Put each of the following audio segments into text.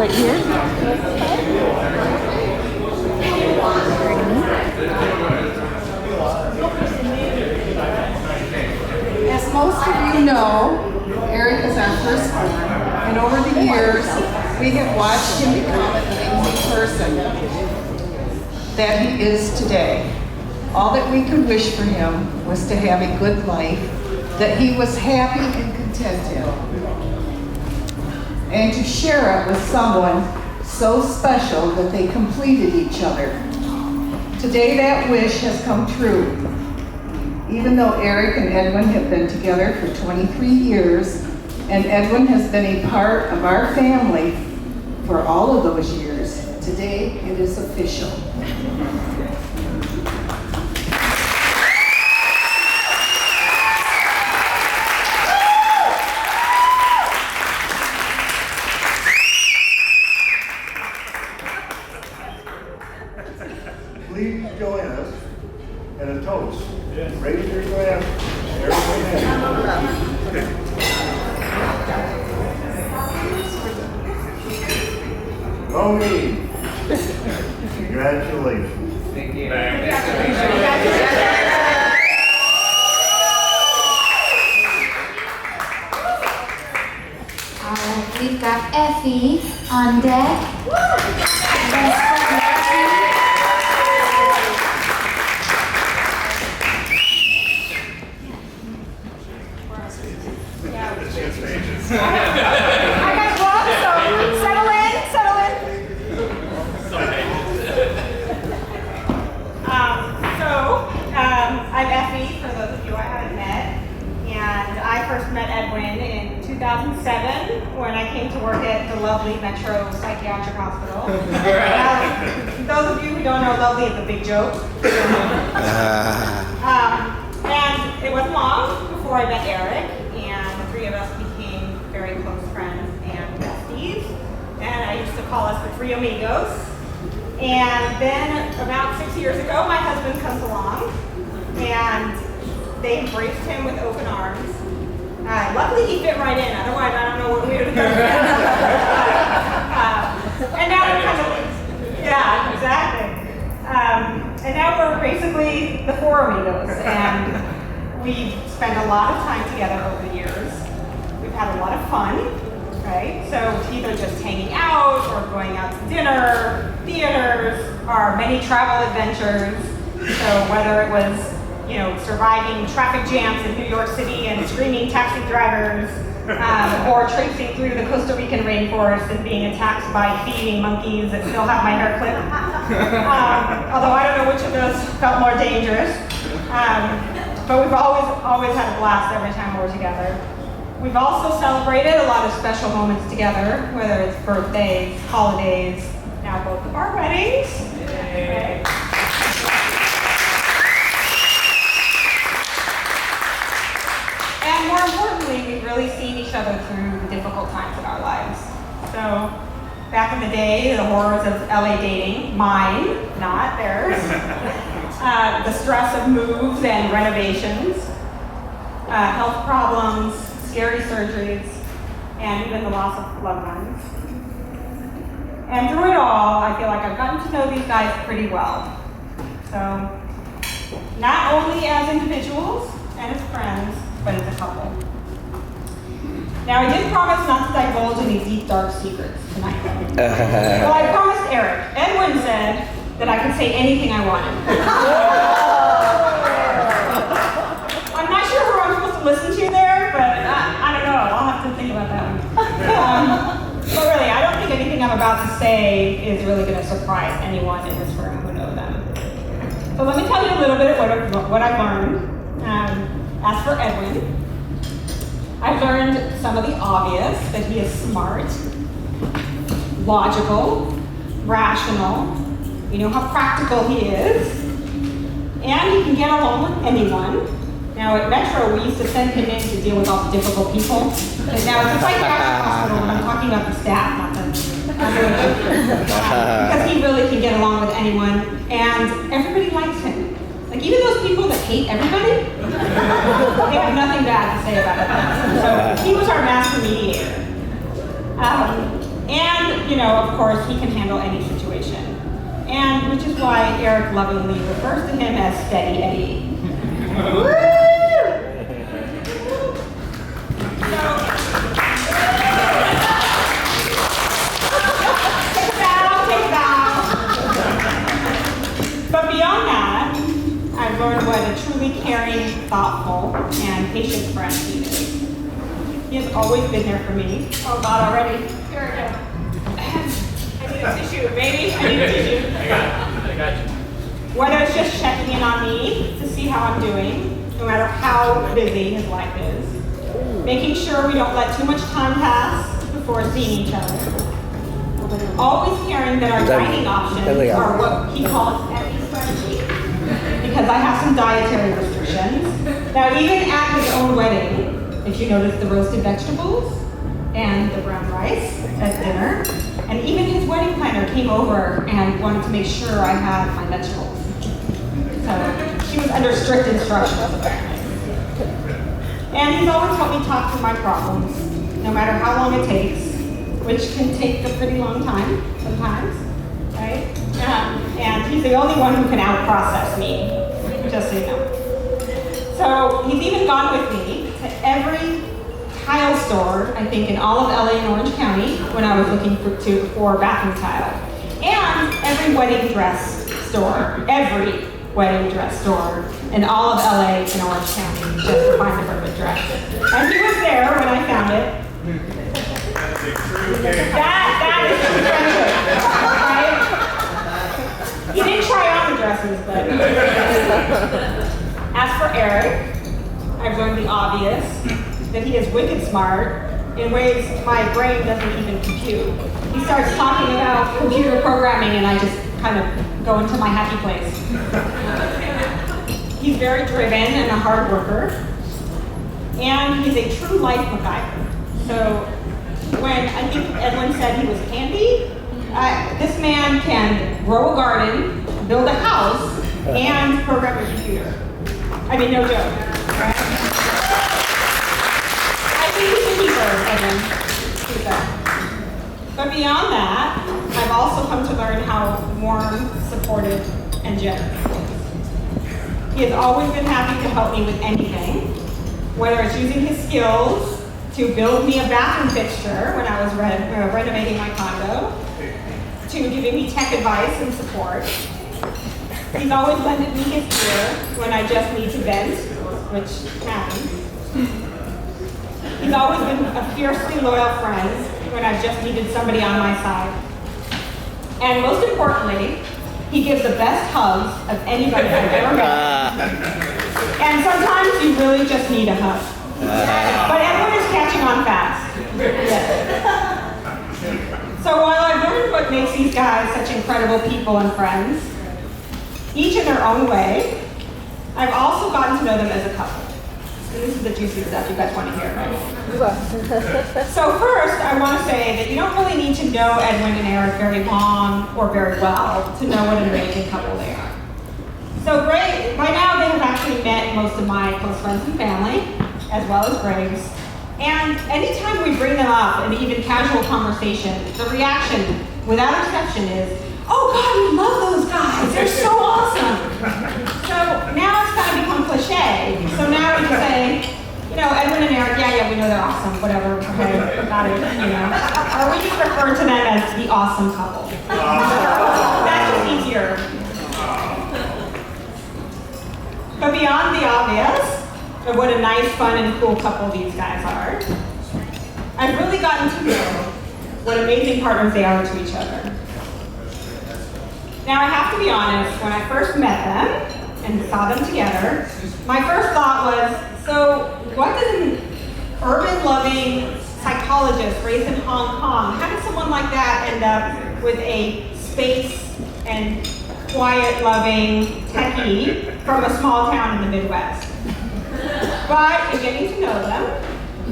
Right here? As most of you know, Eric is our firstborn, and over the years, we have watched him become an amazing person that he is today. All that we could wish for him was to have a good life, that he was happy and content in, and to share it with someone so special that they completed each other. Today that wish has come true. Even though Eric and Edwin have been together for 23 years, and Edwin has been a part of our family for all of those years, today it is official. Please join us in a toast. Raise your glass. Romy, congratulations. Thank you. We've got Effie on deck. I got gloves, so settle in, settle in. I'm Effie, for those of you I haven't met, and I first met Edwin in 2007 when I came to work at the lovely Metro Psychiatric Hospital. Those of you who don't know, lovely is a big joke. And it wasn't long before I met Eric, and the three of us became very close friends and besties, and I used to call us the Three Amigos. And then about 6 years ago, my husband comes along, and they embraced him with open arms. Luckily, he fit right in. Otherwise, I don't know what we would have done. And now we're kind of, yeah, exactly. And now we're basically the Four Amigos, and we've spent a lot of time together over the years. We've had a lot of fun. Right? So it's either just hanging out or going out to dinner, theaters, our many travel adventures. So whether it was, surviving traffic jams in New York City and screaming taxi drivers, or traipsing through the Costa Rican rainforest and being attacked by thieving monkeys that still have my hair clipped. Although I don't know which of those felt more dangerous. But we've always had a blast every time we're together. We've also celebrated a lot of special moments together, whether it's birthdays, holidays, now both of our weddings. Right. And more importantly, we've really seen each other through the difficult times of our lives. So, back in the day, the horrors of LA dating, mine, not theirs, the stress of moves and renovations, health problems, scary surgeries, and even the loss of loved ones. And through it all, I feel like I've gotten to know these guys pretty well. So, not only as individuals and as friends, but as a couple. Now, I did promise not to divulge any deep, dark secrets tonight. Well, I promised Eric. Edwin said that I could say anything I wanted. I'm not sure who I'm supposed to listen to there, but I don't know. I'll have to think about that one. But really, I don't think anything I'm about to say is really going to surprise anyone in this room who know them. So let me tell you a little bit of what I've learned. As for Edwin, I've learned some of the obvious, that he is smart, logical, rational, we know how practical he is, and he can get along with anyone. Now at Metro, we used to send him in to deal with all the difficult people. But now it's a psychiatric hospital, and I'm talking about the staff, not the because he really can get along with anyone, and everybody likes him. Like even those people that hate everybody, they have nothing bad to say about him. So he was our master mediator. And of course, he can handle any situation. And which is why Eric lovingly refers to him as Steady Eddie. Woo! Take a bow. But beyond that, I've learned what a truly caring, thoughtful, and patient friend he is. He has always been there for me. Oh God, already. Here we go. I need a tissue, baby. I need a tissue. I got you. Whether it's just checking in on me to see how I'm doing, no matter how busy his life is. Making sure we don't let too much time pass before seeing each other. Always caring that our dining options are what he calls Effie's strategy. Because I have some dietary restrictions. Now, even at his own wedding, if you notice the roasted vegetables and the brown rice at dinner, and even his wedding planner came over and wanted to make sure I had my vegetables. So she was under strict instructions, apparently. And he's always helped me talk through my problems, no matter how long it takes, which can take a pretty long time sometimes, right? And he's the only one who can out-process me, just so you know. So he's even gone with me to every tile store, I think, in all of LA and Orange County when I was looking for bathroom tile. And every wedding dress store, every wedding dress store in all of LA and Orange County just to find the perfect dress. And he was there when I found it. That is true friendship, right? He didn't try on the dresses, but. As for Eric, I've learned the obvious, that he is wicked smart in ways my brain doesn't even compute. He starts talking about computer programming and I just kind of go into my happy place. He's very driven and a hard worker, and he's a true life MacGyver. So when I think Edwin said he was handy, this man can grow a garden, build a house, and program a computer. I mean, no joke. Right? I think he's a keeper, Edwin. But beyond that, I've also come to learn how warm, supportive, and generous he is. He has always been happy to help me with anything, whether it's using his skills to build me a bathroom fixture when I was renovating my condo, to giving me tech advice and support. He's always lended me his ear when I just need to vent, which happens. He's always been a fiercely loyal friend when I've just needed somebody on my side. And most importantly, he gives the best hugs of anybody I've ever met. And sometimes you really just need a hug. But everyone is catching on fast. Yes. So while I've learned what makes these guys such incredible people and friends, each in their own way, I've also gotten to know them as a couple. And this is the juicy stuff you guys want to hear, right? So first, I want to say that you don't really need to know Edwin and Eric very long or very well to know what an amazing couple they are. So Greg, by now they have actually met most of my close friends and family, as well as Greg's. And anytime we bring them up in even casual conversation, the reaction, without exception, is, "Oh God, we love those guys. They're so awesome." So now it's kind of become cliche. So now we can say, Edwin and Eric, yeah, we know they're awesome, whatever, okay, got it, Or we just refer to them as the awesome couple. That's just easier. But beyond the obvious of what a nice, fun, and cool couple these guys are, I've really gotten to know what amazing partners they are to each other. Now I have to be honest, when I first met them and saw them together, my first thought was, so what does an urban-loving psychologist raised in Hong Kong, how did someone like that end up with a space and quiet-loving techie from a small town in the Midwest? But in getting to know them,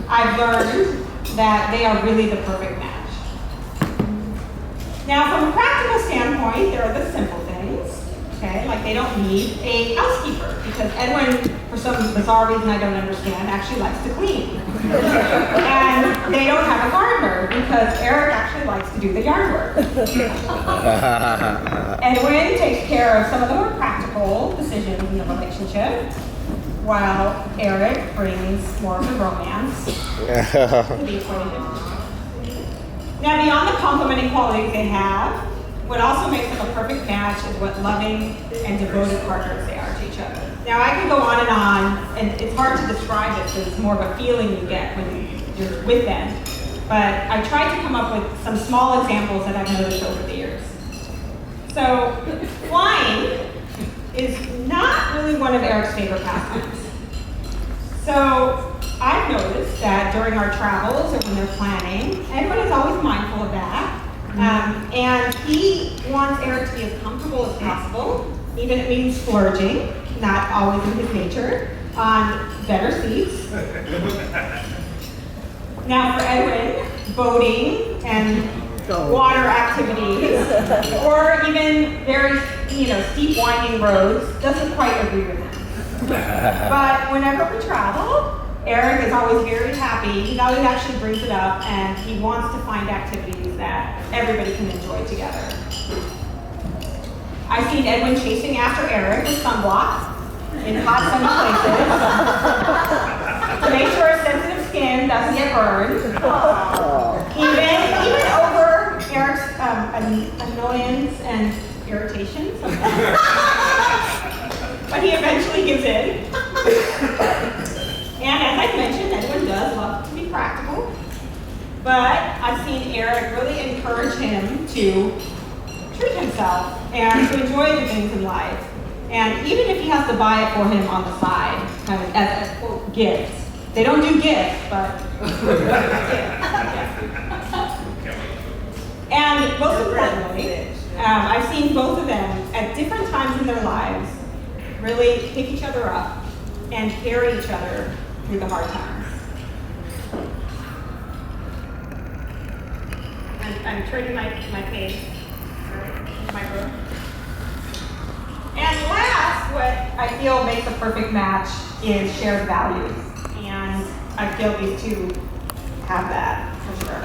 I've learned that they are really the perfect match. Now, from a practical standpoint, there are the simple things, Okay, like they don't need a housekeeper because Edwin, for some bizarre reason I don't understand, actually likes to clean. And they don't have a gardener because Eric actually likes to do the yard work. Edwin takes care of some of the more practical decisions in the relationship, while Eric brings more of the romance to the equation. Now, beyond the complementing qualities they have, what also makes them a perfect match is what loving and devoted partners they are to each other. Now, I can go on, and it's hard to describe it because it's more of a feeling you get when you're with them. But I tried to come up with some small examples that I've noticed over the years. So, flying is not really one of Eric's favorite pastimes. So, I've noticed that during our travels or when they're planning, Edwin is always mindful of that. And he wants Eric to be as comfortable as possible, even if it means splurging, not always in his nature, on better seats. Now for Edwin, boating and water activities, or even very steep winding roads, doesn't quite agree with him. But whenever we travel, Eric is always very happy. He always actually brings it up, and he wants to find activities that everybody can enjoy together. I've seen Edwin chasing after Eric with sunblock in hot sunny places to make sure his sensitive skin doesn't get burned. Even over Eric's annoyance and irritation sometimes. But he eventually gives in. And as I mentioned, Edwin does love to be practical, but I've seen Eric really encourage him to treat himself and to enjoy the things in life. And even if he has to buy it for him on the side, kind of as a quote, gift. They don't do gifts, but And most importantly, I've seen both of them at different times in their lives really pick each other up and carry each other through the hard times. I'm turning my page, my book. And last, what I feel makes a perfect match is shared values. And I feel these two have that for sure.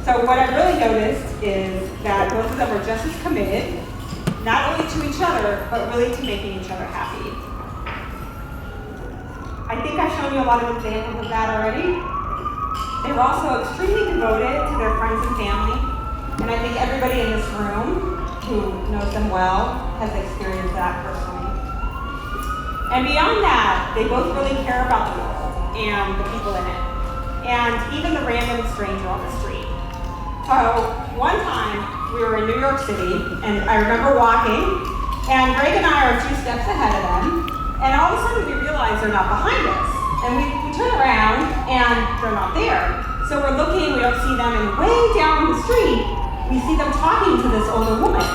So what I've really noticed is that both of them are just as committed, not only to each other, but really to making each other happy. I think I've shown you a lot of examples of that already. They're also extremely devoted to their friends and family, and I think everybody in this room who knows them well has experienced that personally. And beyond that, they both really care about the world and the people in it, and even the random stranger on the street. So one time, we were in New York City, and I remember walking, and Greg and I are a few steps ahead of them, and all of a sudden we realize they're not behind us. And we turn around, and they're not there. So we're looking, we don't see them, and way down the street, we see them talking to this older woman.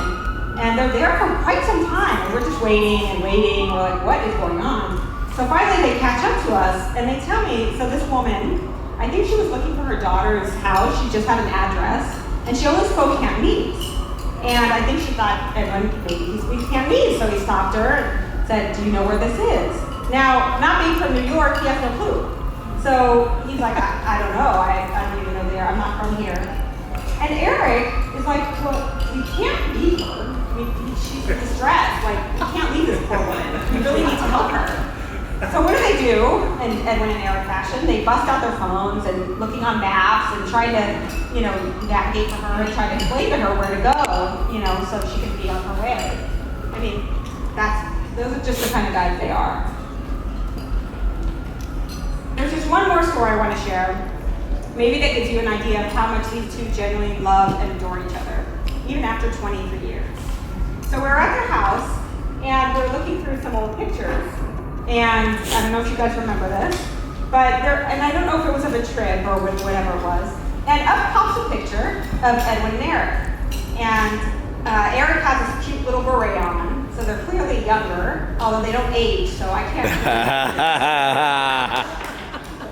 And they're there for quite some time, and we're just waiting and waiting, we're like, what is going on? So finally they catch up to us, and they tell me, so this woman, I think she was looking for her daughter's house, she just had an address, and she only spoke Cantonese. And I think she thought, Edwin, maybe he speaks Cantonese, so he stopped her and said, do you know where this is? Now, not being from New York, he has no clue. So he's like, I don't know, I don't even know there, I'm not from here. And Eric is like, well, we can't leave her. She's distressed, like, we can't leave this poor woman. We really need to help her. So what do? In Edwin and Eric fashion, they bust out their phones and looking on maps and trying to, navigate for her and try to explain to her where to go, so she can be on her way. I mean, those are just the kind of guys they are. There's just one more story I want to share. Maybe that gives you an idea of how much these two genuinely love and adore each other, even after 23 years. So we're at their house, and we're looking through some old pictures. And I don't know if you guys remember this, and I don't know if it was of a trip or whatever it was. And up pops a picture of Edwin and Eric. And Eric has this cute little beret on, so they're clearly younger, although they don't age, so I can't.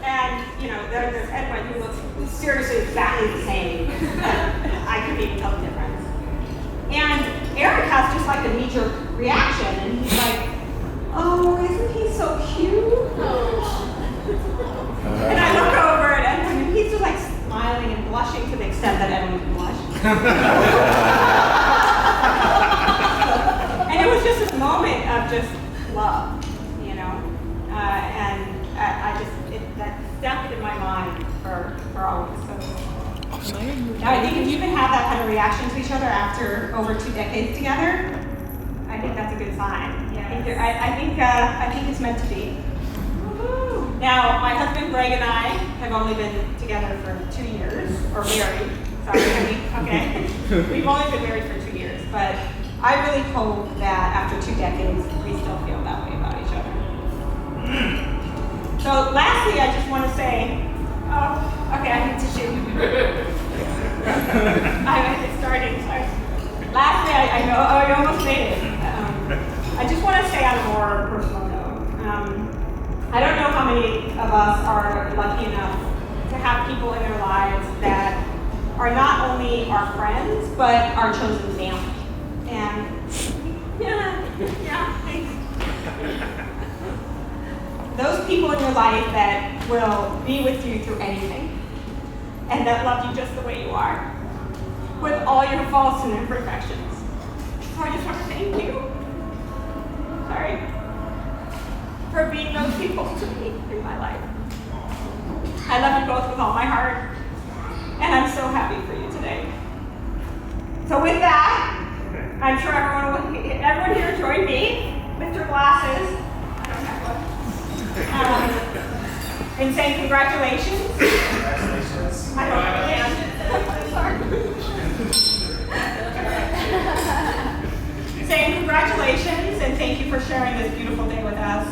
And there's Edwin who looks seriously exactly the same. I couldn't even tell the difference. And Eric has just like the knee-jerk reaction, and he's like, "Oh, isn't he so cute?" And I look over at Edwin, and he's just like smiling and blushing to the extent that Edwin can blush. And it was just this moment of just love, you know, and that stuck in my mind for always. So now I think if you can have that kind of reaction to each other after over 2 decades together, I think that's a good sign. Yeah, I think it's meant to be. Now, my husband Greg and I have only been together for 2 years, or married. Sorry, okay. We've only been married for 2 years, but I really hope that after 2 decades, we still feel that way about each other. So, lastly, I just want to say, okay, I need to shoot. It's starting. Sorry. Lastly, I know, I almost made it. I just want to say on a more personal note. I don't know how many of us are lucky enough to have people in their lives that are not only our friends, but our chosen family. And thanks. Those people in your life that will be with you through anything, and that love you just the way you are, with all your faults and imperfections. So I just want to thank you. Sorry. For being those people to me in my life. I love you both with all my heart, and I'm so happy for you today. So with that, I'm sure everyone here joined me with your glasses. I don't have one. In saying congratulations. Congratulations. I don't understand. Sorry. Saying congratulations and thank you for sharing this beautiful day with us.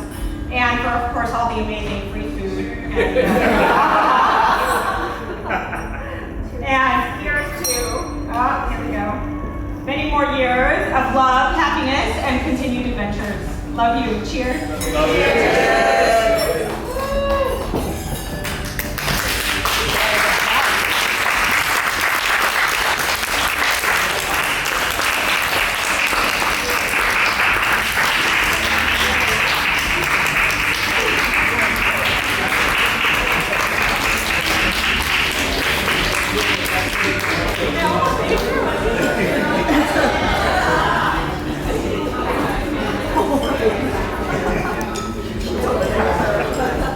And for, of course, all the amazing free food. And here's to, here we go. Many more years of love, happiness, and continued adventures. Love you. Cheers. Love you.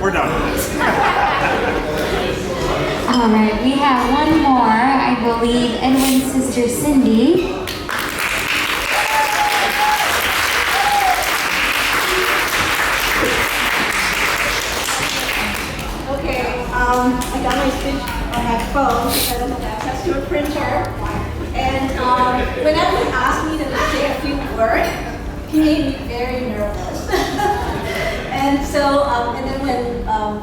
We're done. All right, we have one more. I believe Edwin's sister Cindy. Okay, I got my speech on my phone because I don't have access to a printer. And when Edwin asked me to say a few words, he made me very nervous. And so, and then when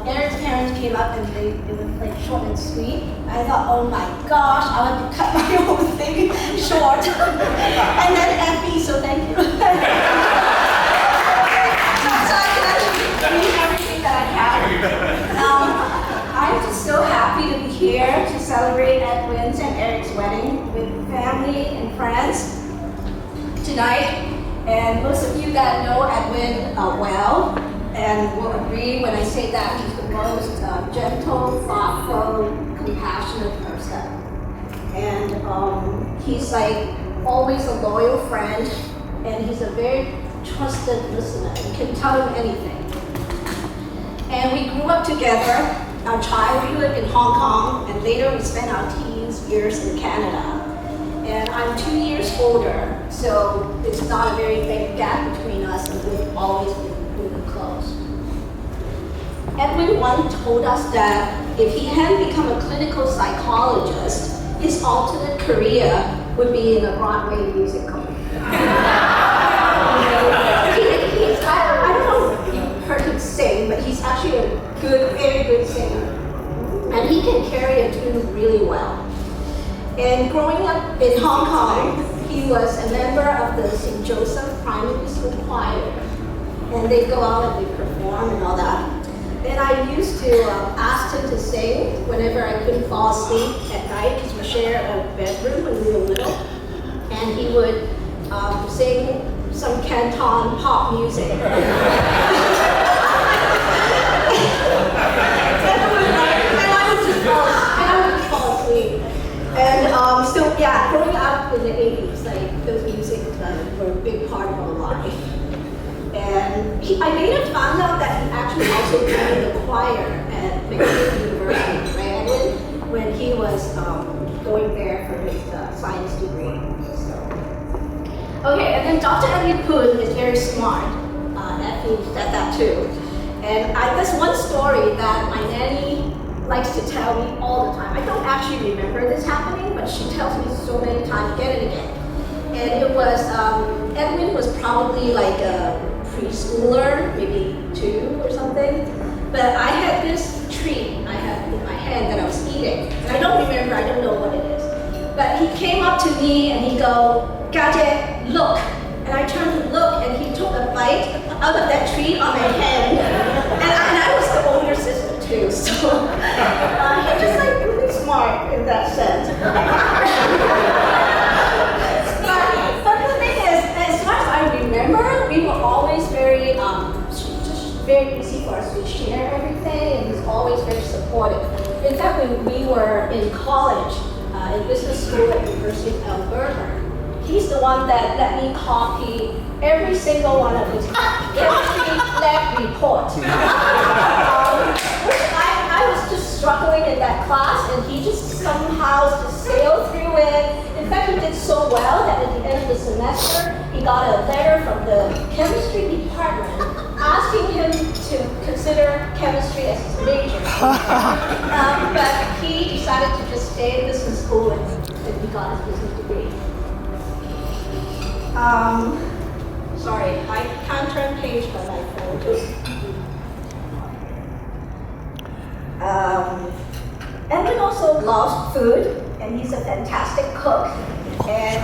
Eric's parents came up and it was like short and sweet, I thought, oh my gosh, I'll have to cut my whole thing short. And then Effie, so thank you. So I can actually read everything that I have. I'm just so happy to be here to celebrate Edwin's and Eric's wedding with family and friends tonight. And most of you that know Edwin well and will agree when I say that he's the most gentle, thoughtful, compassionate person. And he's like always a loyal friend, and he's a very trusted listener. You can tell him anything. And we grew up together, our childhood in Hong Kong, and later we spent our teens years in Canada. And I'm 2 years older, so it's not a very big gap between us, and we've always been really close. Edwin once told us that if he hadn't become a clinical psychologist, his alternate career would be in a Broadway musical. I don't know if you've heard him sing, but he's actually a good, very good singer. And he can carry a tune really well. And growing up in Hong Kong, he was a member of the St. Joseph Primary School Choir. And they'd go out and they'd perform and all that. And I used to ask him to sing whenever I couldn't fall asleep at night, because we shared a bedroom when we were little. And he would sing some Canton pop music. And I would just fall asleep. And so yeah, growing up in the 80s, like those music were a big part of our life. And I later found out that he actually also joined the choir at McGill University, right? When he was going there for his science degree. So. Okay, and then Dr. Edwin Poon is very smart. Effie said that too. And there's one story that my nanny likes to tell me all the time. I don't actually remember this happening, but she tells me so many times, again and again. And it was, Edwin was probably like a preschooler, maybe 2 or something. But I had this treat I had in my hand that I was eating. And I don't remember, I don't know what it is. But he came up to me and he go, "Gaje, look." And I turned to look and he took a bite out of that treat on my hand. And I was the older sister too, so he's just like really smart in that sense. But the thing is, as far as I remember, we were always very, just very easy for us to share everything, and he's always very supportive. In fact, when we were in college, in business school at the University of Alberta, he's the one that let me copy every single one of his chemistry lab reports. Which I was just struggling in that class, and he just somehow just sailed through it. In fact, he did so well that at the end of the semester, he got a letter from the chemistry department asking him to consider chemistry as his major. But he decided to just stay in business school, and he got his business degree. Sorry, I can't turn page by my phone. Edwin also loves food, and he's a fantastic cook. And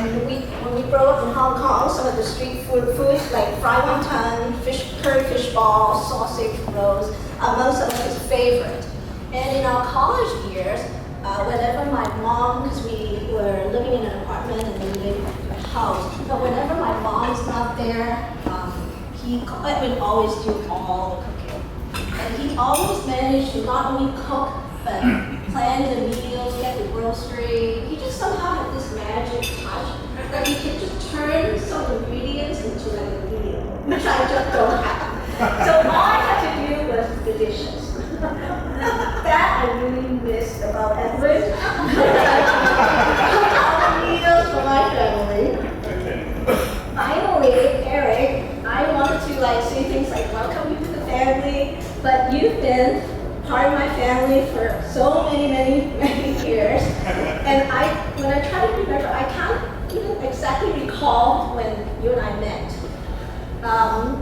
when we grew up in Hong Kong, some of the street foods like fried wonton, curry fish ball, sausage rolls, among some of his favorites. And in our college years, whenever my mom, because we were living in an apartment and then living in a house, but whenever my mom's not there, Edwin always do all the cooking. And he always managed to not only cook, but plan the meals, get the grocery. He just somehow had this magic touch that he could just turn some ingredients into like a meal, which I just don't have. So all I had to do was the dishes. That I really missed about Edwin. All the meals for my family. Finally, Eric, I wanted to say things like welcome you to the family, but you've been part of my family for so many years. And when I try to remember, I can't even exactly recall when you and I met.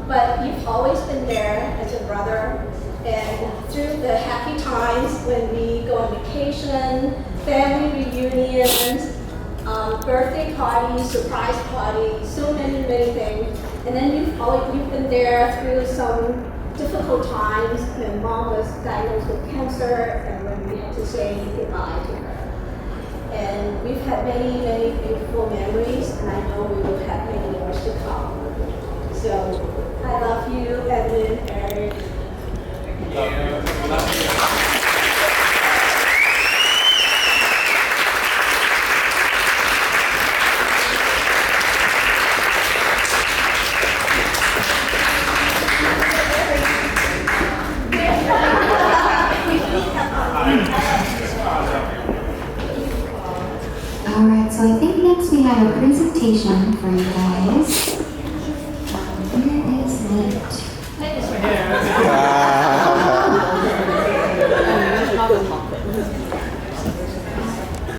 But you've always been there as a brother. And through the happy times when we go on vacation, family reunions, birthday parties, surprise parties, so many things. And then you've been there through some difficult times when Mom was diagnosed with cancer and when we had to say goodbye to her. And we've had many beautiful memories, and I know we will have many more to come. So I love you, Edwin, Eric. Alright, so I think next we have a presentation for you guys.